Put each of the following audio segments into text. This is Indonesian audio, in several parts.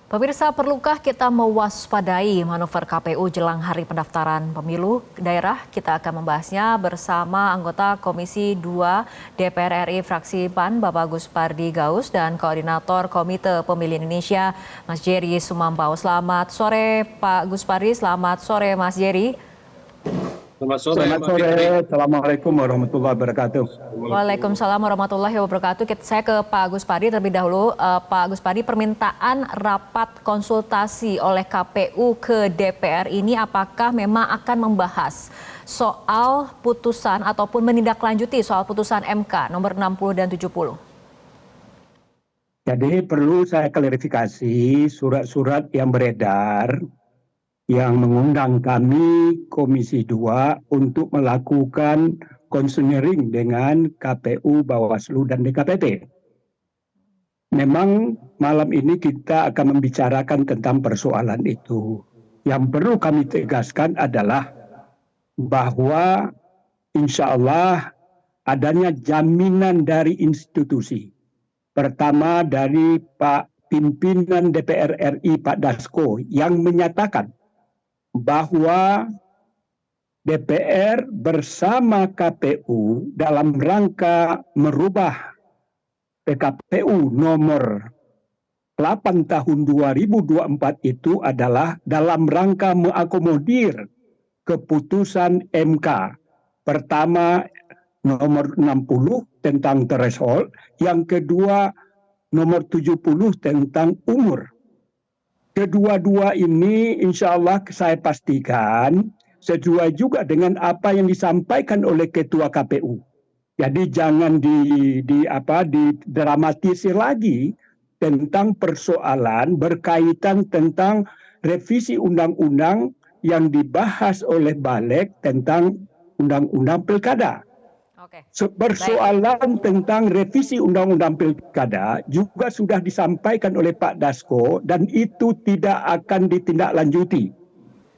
Pemirsa, perlukah kita mewaspadai manuver KPU jelang hari pendaftaran pemilu daerah? Kita akan membahasnya bersama anggota Komisi 2 DPR RI fraksi PAN, Bapak Gus Pardi Gaus, dan Koordinator Komite Pemilih Indonesia, Mas Jerry Sumambau. Selamat sore Pak Gus Pardi, selamat sore Mas Jerry. Selamat sore. Assalamualaikum warahmatullahi wabarakatuh. Waalaikumsalam warahmatullahi wabarakatuh. Saya ke Pak Gus Pardi terlebih dahulu. Pak Gus Pardi, permintaan rapat konsultasi oleh KPU ke DPR ini apakah memang akan membahas soal putusan ataupun menindaklanjuti soal putusan MK nomor 60 dan 70? Jadi perlu saya klarifikasi surat-surat yang beredar yang mengundang kami Komisi 2 untuk melakukan konseling dengan KPU, Bawaslu, dan DKPP. Memang malam ini kita akan membicarakan tentang persoalan itu. Yang perlu kami tegaskan adalah bahwa insya Allah adanya jaminan dari institusi. Pertama dari Pak Pimpinan DPR RI, Pak Dasko, yang menyatakan bahwa DPR bersama KPU dalam rangka merubah PKPU nomor 8 tahun 2024 itu adalah dalam rangka mengakomodir keputusan MK. Pertama nomor 60 tentang threshold, yang kedua nomor 70 tentang umur. Kedua-dua ini insya Allah saya pastikan sesuai juga dengan apa yang disampaikan oleh Ketua KPU. Jadi jangan didramatisir lagi tentang persoalan berkaitan tentang revisi undang-undang yang dibahas oleh Balik tentang undang-undang pilkada. Persoalan tentang revisi undang-undang pilkada juga sudah disampaikan oleh Pak Dasko dan itu tidak akan ditindaklanjuti.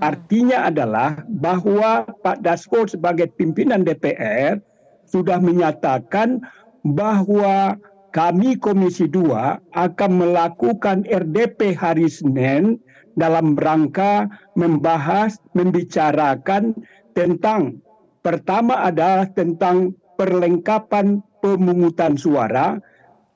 Artinya adalah bahwa Pak Dasko sebagai pimpinan DPR sudah menyatakan bahwa kami Komisi 2 akan melakukan RDP hari Senin dalam rangka membicarakan tentang pertama adalah tentang perlengkapan pemungutan suara,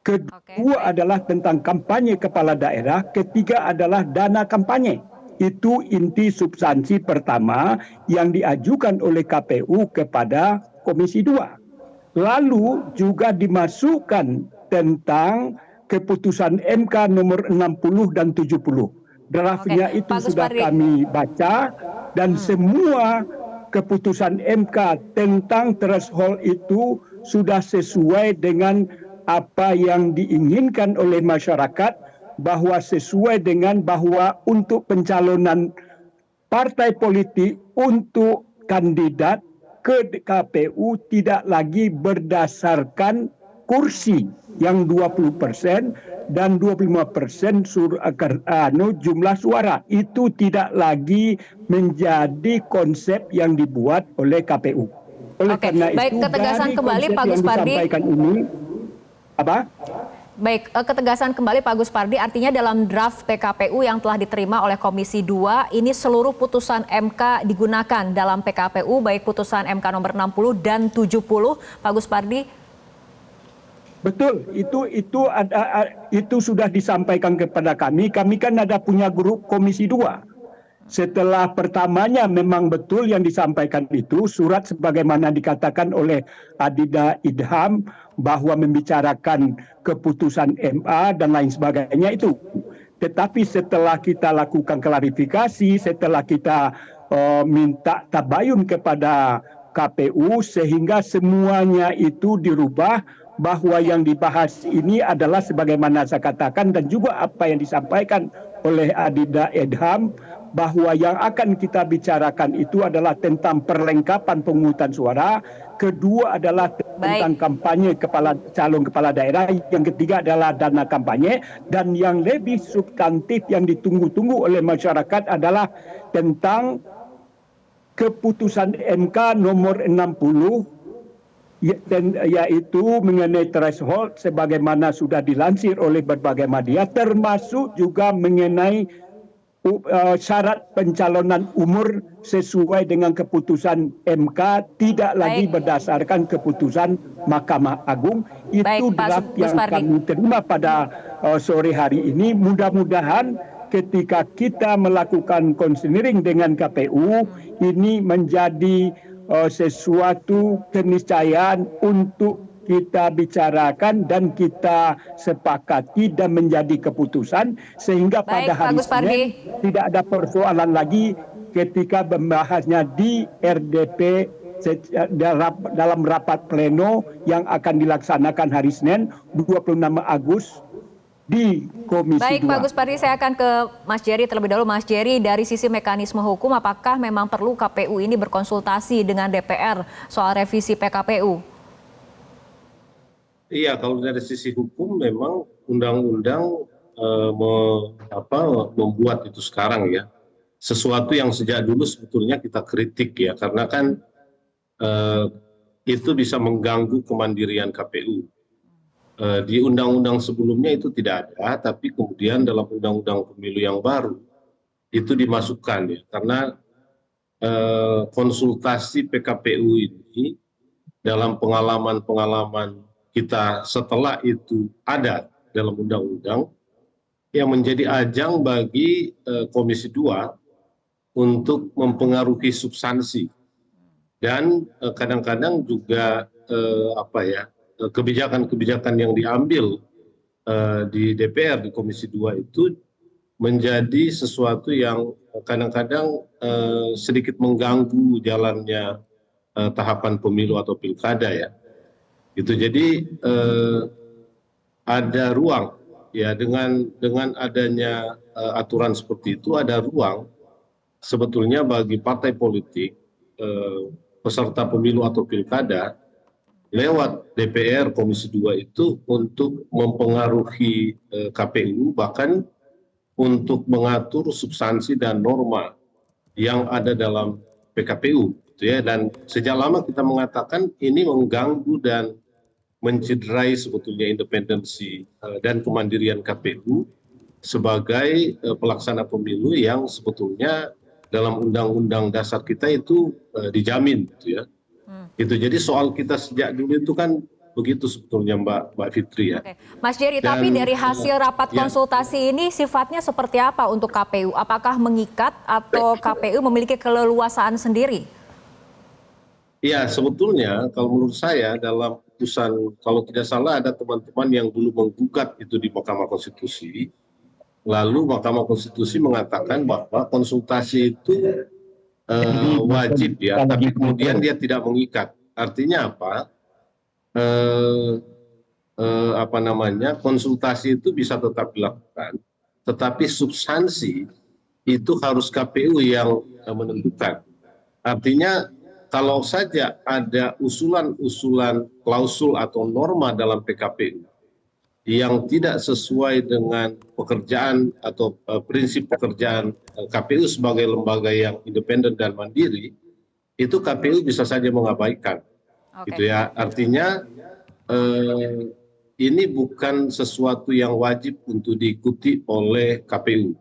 kedua adalah tentang kampanye kepala daerah, ketiga adalah dana kampanye. Itu inti substansi pertama yang diajukan oleh KPU kepada Komisi 2. Lalu juga dimasukkan tentang keputusan MK nomor 60 dan 70. Draftnya itu sudah kami baca dan semua keputusan MK tentang threshold itu sudah sesuai dengan apa yang diinginkan oleh masyarakat, bahwa sesuai dengan bahwa untuk pencalonan partai politik untuk kandidat ke KPU tidak lagi berdasarkan kursi yang 20% dan 25% jumlah suara. Itu tidak lagi menjadi konsep yang dibuat oleh KPU. Oleh karena baik, itu ketegasan kembali Pak Gus Pardi. Baik, ketegasan kembali Pak Gus Pardi, artinya dalam draft PKPU yang telah diterima oleh Komisi 2, ini seluruh putusan MK digunakan dalam PKPU, baik putusan MK nomor 60 dan 70, Pak Gus Pardi? Betul, itu sudah disampaikan kepada kami. Kami kan ada punya grup Komisi 2. Setelah pertamanya memang betul yang disampaikan itu surat sebagaimana dikatakan oleh Adida Idham bahwa membicarakan keputusan MA dan lain sebagainya itu. Tetapi setelah kita lakukan klarifikasi, setelah kita minta tabayun kepada KPU sehingga semuanya itu dirubah, bahwa yang dibahas ini adalah sebagaimana saya katakan dan juga apa yang disampaikan oleh Adida Idham, bahwa yang akan kita bicarakan itu adalah tentang perlengkapan pemungutan suara, kedua adalah tentang kampanye calon kepala daerah, yang ketiga adalah dana kampanye, dan yang lebih substantif yang ditunggu-tunggu oleh masyarakat adalah tentang keputusan MK nomor 60 dan yaitu mengenai threshold sebagaimana sudah dilansir oleh berbagai media, termasuk juga mengenai syarat pencalonan umur sesuai dengan keputusan MK, tidak lagi berdasarkan keputusan Mahkamah Agung. Itu draft yang kami terima pada sore hari ini. Mudah-mudahan ketika kita melakukan konseling dengan KPU, ini menjadi sesuatu keniscayaan untuk kita bicarakan dan kita sepakati dan menjadi keputusan, sehingga pada hari Senin tidak ada persoalan lagi ketika membahasnya di RDP dalam rapat pleno yang akan dilaksanakan hari Senin 26 Agustus di Komisi 2. Baik, Pak Gus Pardi, saya akan ke Mas Jerry terlebih dahulu. Mas Jerry, dari sisi mekanisme hukum, apakah memang perlu KPU ini berkonsultasi dengan DPR soal revisi PKPU? Iya, kalau dari sisi hukum memang undang-undang membuat itu sekarang ya. Sesuatu yang sejak dulu sebetulnya kita kritik ya, karena kan itu bisa mengganggu kemandirian KPU. Di undang-undang sebelumnya itu tidak ada, tapi kemudian dalam undang-undang pemilu yang baru itu dimasukkan ya, karena konsultasi PKPU ini dalam pengalaman-pengalaman kita setelah itu ada dalam undang-undang yang menjadi ajang bagi Komisi 2 untuk mempengaruhi substansi dan kadang-kadang juga kebijakan-kebijakan yang diambil di DPR di Komisi 2 itu menjadi sesuatu yang kadang-kadang sedikit mengganggu jalannya tahapan pemilu atau pilkada ya. Itu jadi ada ruang ya, dengan adanya aturan seperti itu ada ruang sebetulnya bagi partai politik peserta pemilu atau pilkada lewat DPR Komisi 2 itu untuk mempengaruhi KPU, bahkan untuk mengatur substansi dan norma yang ada dalam PKPU gitu ya. Dan sejak lama kita mengatakan ini mengganggu dan mencederai sebetulnya independensi dan kemandirian KPU sebagai pelaksana pemilu yang sebetulnya dalam undang-undang dasar kita itu dijamin gitu ya. Itu jadi soal kita sejak dulu itu kan begitu sebetulnya Mbak Fitri ya. Oke. Mas Jerry, tapi dari hasil rapat konsultasi ini sifatnya seperti apa untuk KPU? Apakah mengikat atau KPU memiliki keleluasaan sendiri? Ya, sebetulnya kalau menurut saya dalam putusan, kalau tidak salah ada teman-teman yang dulu menggugat itu di Mahkamah Konstitusi, lalu Mahkamah Konstitusi mengatakan bahwa konsultasi itu wajib ya, tapi kemudian dia tidak mengikat. Artinya apa? Konsultasi itu bisa tetap dilakukan, tetapi substansi itu harus KPU yang menentukan. Artinya kalau saja ada usulan-usulan klausul atau norma dalam PKPU yang tidak sesuai dengan pekerjaan atau prinsip pekerjaan KPU sebagai lembaga yang independen dan mandiri, itu KPU bisa saja mengabaikan. Gitu ya. Artinya ini bukan sesuatu yang wajib untuk diikuti oleh KPU.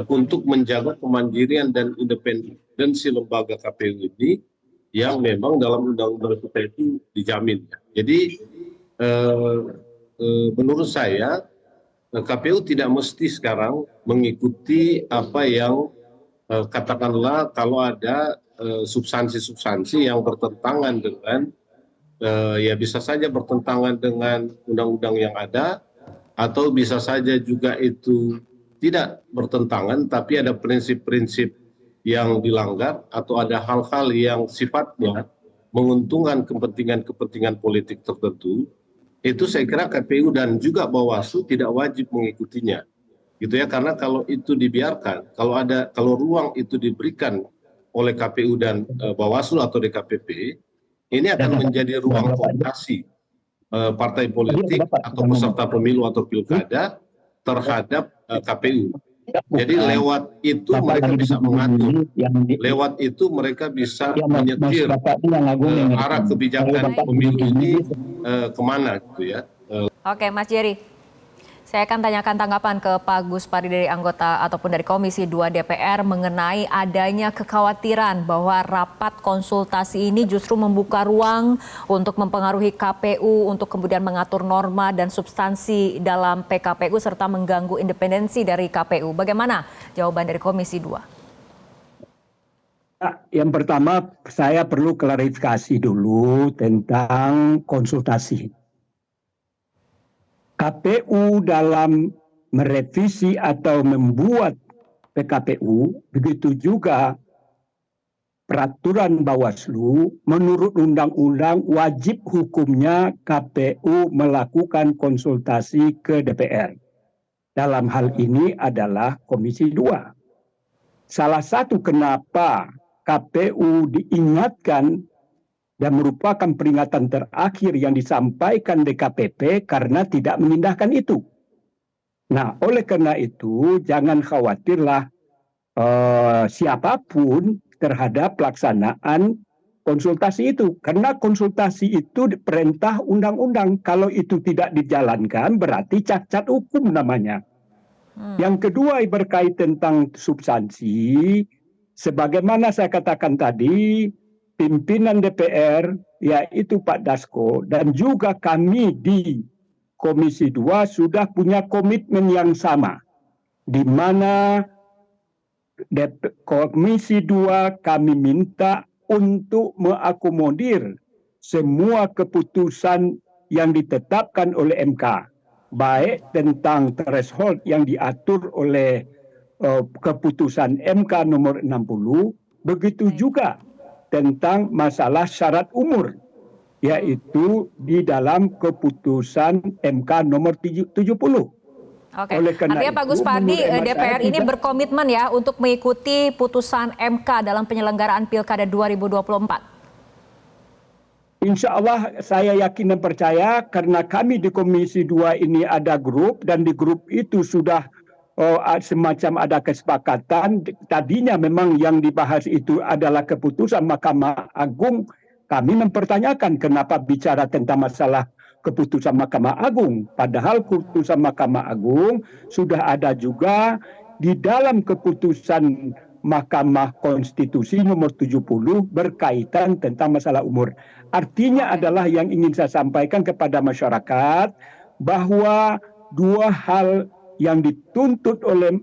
Untuk menjaga kemandirian dan independensi lembaga KPU ini yang memang dalam undang-undang kita itu dijamin. Jadi menurut saya KPU tidak mesti sekarang mengikuti apa yang katakanlah kalau ada substansi-substansi yang bertentangan dengan ya bisa saja bertentangan dengan undang-undang yang ada, atau bisa saja juga itu tidak bertentangan tapi ada prinsip-prinsip yang dilanggar atau ada hal-hal yang sifatnya menguntungkan kepentingan-kepentingan politik tertentu, itu saya kira KPU dan juga Bawaslu tidak wajib mengikutinya. Gitu ya, karena kalau itu dibiarkan, kalau ruang itu diberikan oleh KPU dan Bawaslu atau DKPP, ini akan menjadi ruang kooptasi partai politik atau peserta pemilu atau pilkada terhadap KPU. Jadi lewat itu mereka bisa mengatur, lewat itu mereka bisa menyetir arah kebijakan pemilu ini kemana gitu ya. Oke, Mas Jerry. Saya akan tanyakan tanggapan ke Pak Gus Pardi dari anggota ataupun dari Komisi 2 DPR mengenai adanya kekhawatiran bahwa rapat konsultasi ini justru membuka ruang untuk mempengaruhi KPU untuk kemudian mengatur norma dan substansi dalam PKPU serta mengganggu independensi dari KPU. Bagaimana jawaban dari Komisi 2? Yang pertama saya perlu klarifikasi dulu tentang konsultasi. KPU dalam merevisi atau membuat PKPU, begitu juga peraturan Bawaslu, menurut undang-undang wajib hukumnya KPU melakukan konsultasi ke DPR. Dalam hal ini adalah Komisi 2. Salah satu kenapa KPU diingatkan dan merupakan peringatan terakhir yang disampaikan DKPP karena tidak mengindahkan itu. Nah, oleh karena itu jangan khawatirlah siapapun terhadap pelaksanaan konsultasi itu. Karena konsultasi itu perintah undang-undang. Kalau itu tidak dijalankan berarti cacat hukum namanya. Yang kedua berkait tentang substansi, sebagaimana saya katakan tadi, pimpinan DPR, yaitu Pak Dasko, dan juga kami di Komisi 2 sudah punya komitmen yang sama, di mana Komisi 2 kami minta untuk mengakomodir semua keputusan yang ditetapkan oleh MK, baik tentang threshold yang diatur oleh keputusan MK nomor 60, begitu juga tentang masalah syarat umur, yaitu di dalam keputusan MK nomor 70. Oke, artinya Pak Gus Pardi, DPR ini berkomitmen ya untuk mengikuti putusan MK dalam penyelenggaraan Pilkada 2024. Insya Allah saya yakin dan percaya karena kami di Komisi 2 ini ada grup dan di grup itu sudah semacam ada kesepakatan. Tadinya memang yang dibahas itu adalah keputusan Mahkamah Agung. Kami mempertanyakan kenapa bicara tentang masalah keputusan Mahkamah Agung. Padahal keputusan Mahkamah Agung sudah ada juga di dalam keputusan Mahkamah Konstitusi nomor 70 berkaitan tentang masalah umur. Artinya adalah yang ingin saya sampaikan kepada masyarakat bahwa dua hal yang dituntut oleh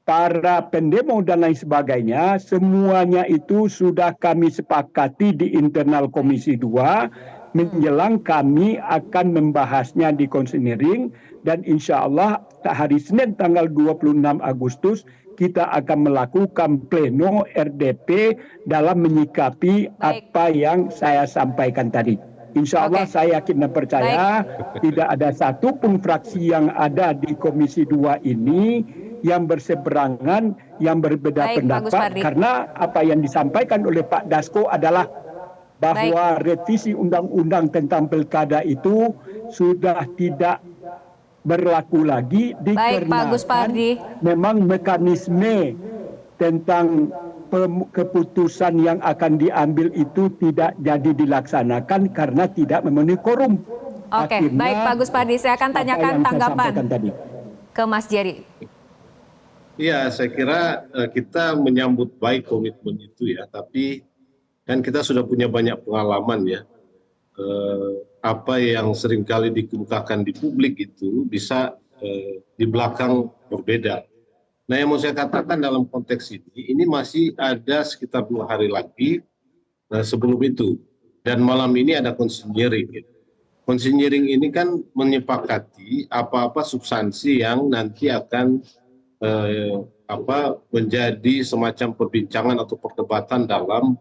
para pendemo dan lain sebagainya, semuanya itu sudah kami sepakati di internal Komisi 2, menjelang kami akan membahasnya di konsinyering, dan insya Allah hari Senin tanggal 26 Agustus kita akan melakukan pleno RDP dalam menyikapi apa yang saya sampaikan tadi. Insya Allah saya yakin dan percaya tidak ada satupun fraksi yang ada di Komisi 2 ini yang berseberangan, yang berbeda pendapat. Karena apa yang disampaikan oleh Pak Dasko adalah bahwa revisi undang-undang tentang pilkada itu sudah tidak berlaku lagi dikarenakan memang mekanisme tentang keputusan yang akan diambil itu tidak jadi dilaksanakan karena tidak memenuhi quorum. Oke, baik Pak Gus Pardi, saya akan tanyakan tanggapan ke Mas Jerry. Iya, saya kira kita menyambut baik komitmen itu ya, tapi kan kita sudah punya banyak pengalaman ya. Apa yang seringkali dikemukakan di publik itu bisa di belakang berbeda. Nah, yang mau saya katakan dalam konteks ini masih ada sekitar 2 hari lagi sebelum itu. Dan malam ini ada konsinyering. Konsinyering ini kan menyepakati apa-apa substansi yang nanti akan menjadi semacam perbincangan atau perdebatan dalam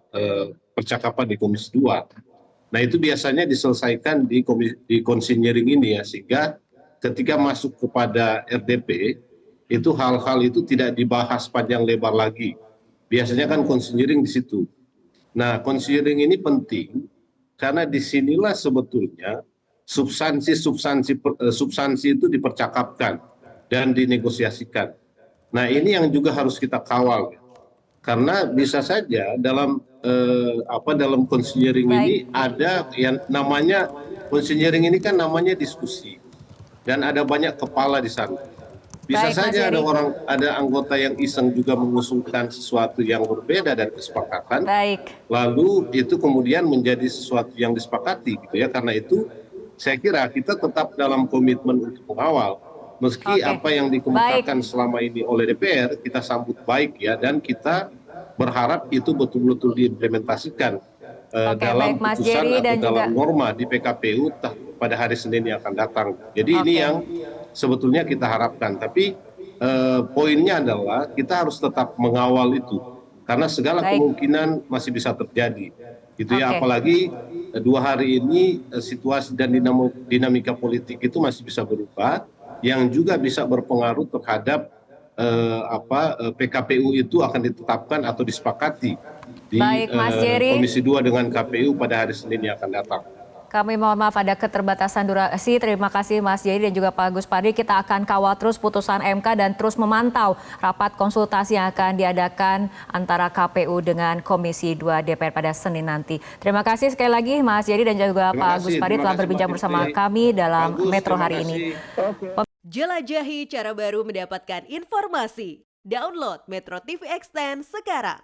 percakapan di Komisi 2. Nah, itu biasanya diselesaikan di konsinyering ini ya, sehingga ketika masuk kepada RDP, itu hal-hal itu tidak dibahas panjang lebar lagi. Biasanya kan konsinyering di situ. Nah, konsinyering ini penting karena disinilah sebetulnya substansi itu dipercakapkan dan dinegosiasikan. Nah, ini yang juga harus kita kawal, karena bisa saja dalam dalam konseling ini ada yang namanya konseling ini kan namanya diskusi dan ada banyak kepala di sana. Bisa Baik, Mas saja Yeri. ada anggota yang iseng juga mengusulkan sesuatu yang berbeda dari kesepakatan, Baik. lalu itu kemudian menjadi sesuatu yang disepakati gitu ya. Karena itu saya kira kita tetap dalam komitmen untuk mengawal, meski Oke. apa yang dikemukakan Baik. selama ini oleh DPR kita sambut baik ya, dan kita berharap itu betul-betul diimplementasikan Oke, dalam baik Mas putusan Jerry atau dan juga dalam norma di PKPU pada hari Senin yang akan datang. Jadi ini Oke. yang sebetulnya kita harapkan. Tapi poinnya adalah kita harus tetap mengawal itu, karena segala Baik. kemungkinan masih bisa terjadi. Gitu ya, Oke. apalagi 2 hari ini situasi dan dinamika politik itu masih bisa berubah, yang juga bisa berpengaruh terhadap PKPU itu akan ditetapkan atau disepakati di Baik Mas Jerry. Komisi 2 dengan KPU pada hari Senin yang akan datang. Kami mohon maaf ada keterbatasan durasi. Terima kasih Mas Jerry dan juga Pak Gus Padi. Kita akan kawal terus putusan MK dan terus memantau rapat konsultasi yang akan diadakan antara KPU dengan Komisi 2 DPR pada Senin nanti. Terima kasih sekali lagi Mas Jerry dan juga Pak Gus Padi telah berbincang bersama kami dalam Metro hari ini. Jelajahi cara baru mendapatkan informasi. Download Metro TV Extend sekarang.